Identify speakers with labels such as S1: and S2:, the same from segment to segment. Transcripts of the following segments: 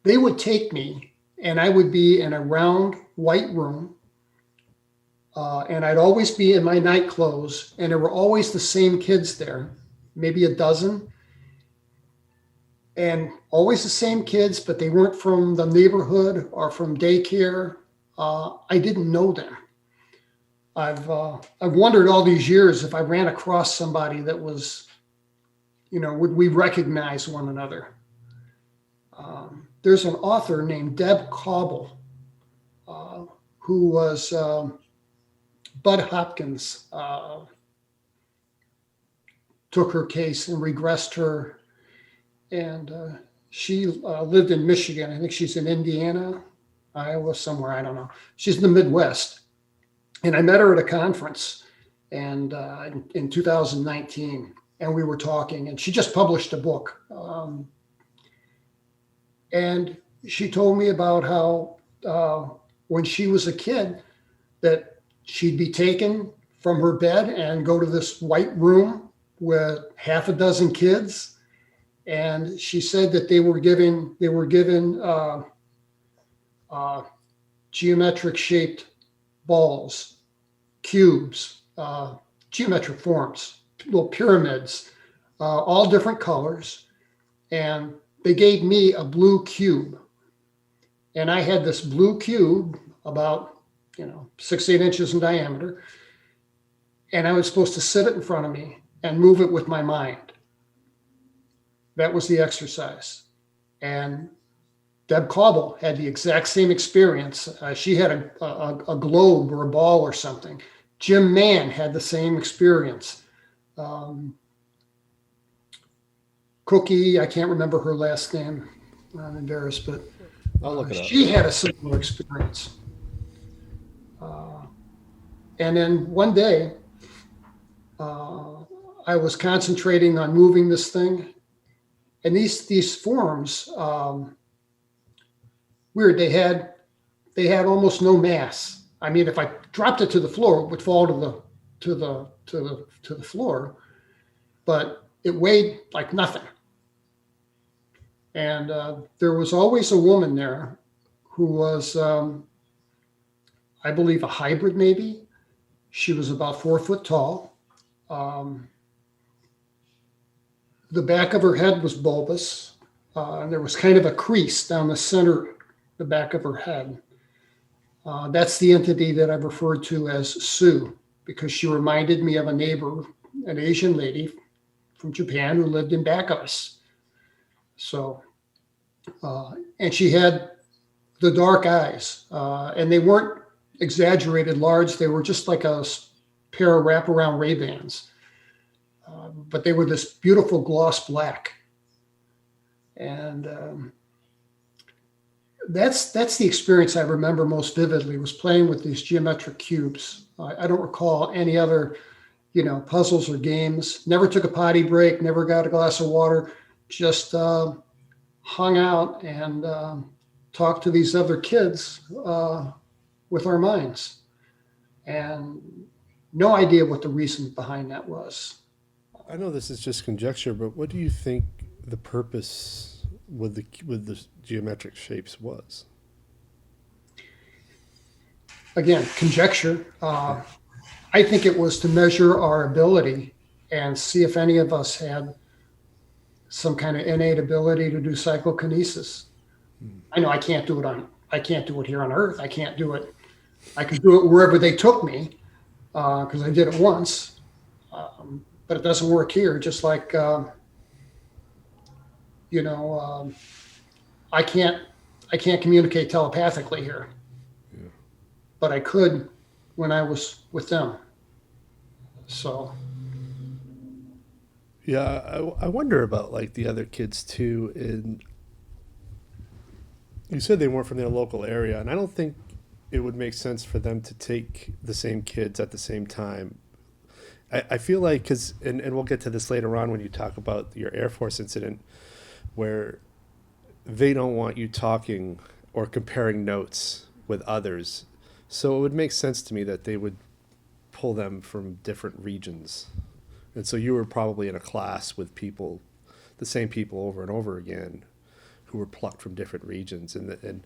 S1: they would take me, and I would be in a round white room, and I'd always be in my night clothes, and there were always the same kids there, maybe a dozen, and always the same kids, but they weren't from the neighborhood or from daycare. I didn't know them. I've wondered all these years if I ran across somebody that was, would we recognize one another? There's an author named Deb Cauble, who was Bud Hopkins took her case and regressed her, and she lived in Michigan. I think she's in Indiana, Iowa, somewhere. I don't know. She's in the Midwest, and I met her at a conference, and in 2019, and we were talking, and she just published a book, and she told me about how when she was a kid, that she'd be taken from her bed and go to this white room with half a dozen kids. And she said that they were given geometric shaped balls, cubes, geometric forms, little pyramids, all different colors. And they gave me a blue cube. And I had this blue cube about 6-8 inches in diameter, and I was supposed to sit it in front of me and move it with my mind. That was the exercise. And Deb Cauble had the exact same experience. She had a globe or a ball or something. Jim Mann had the same experience. Cookie, I can't remember her last name. I'm embarrassed, but
S2: I'll look it up.
S1: She had a similar experience. And then one day, I was concentrating on moving this thing, and these forms, weird. They had almost no mass. I mean, if I dropped it to the floor, it would fall to the floor, but it weighed like nothing. And there was always a woman there who was, I believe, a hybrid maybe. She was about 4 foot tall. The back of her head was bulbous, and there was kind of a crease down the center, the back of her head. That's the entity that I've referred to as Sue, because she reminded me of a neighbor, an Asian lady from Japan who lived in back of us. So, and she had the dark eyes, and they weren't exaggerated large. They were just like a pair of wraparound Ray-Bans, but they were this beautiful gloss black. And that's the experience I remember most vividly, was playing with these geometric cubes. I don't recall any other, puzzles or games. Never took a potty break, never got a glass of water, just hung out and talked to these other kids with our minds. And no idea what the reason behind that was.
S2: I know this is just conjecture, but what do you think the purpose with the geometric shapes was?
S1: Again, conjecture. I think it was to measure our ability and see if any of us had some kind of innate ability to do psychokinesis. I know I can't do it here on Earth. I can't do it. I could do it wherever they took me, because I did it once, but it doesn't work here. Just like, I can't communicate telepathically here, but I could when I was with them. So.
S2: Yeah, I wonder about like the other kids too. And you said they weren't from their local area, and I don't think it would make sense for them to take the same kids at the same time. I feel like, and we'll get to this later on when you talk about your Air Force incident, where they don't want you talking or comparing notes with others. So it would make sense to me that they would pull them from different regions. And so you were probably in a class with people, the same people over and over again, who were plucked from different regions, and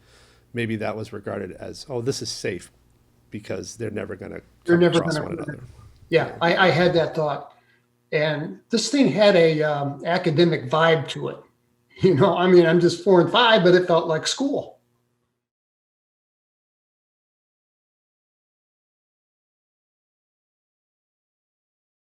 S2: maybe that was regarded as, oh, this is safe because they're never going to come across one another.
S1: Yeah, I had that thought. And this thing had a academic vibe to it. You know, I mean, I'm just 4 and 5, but it felt like school.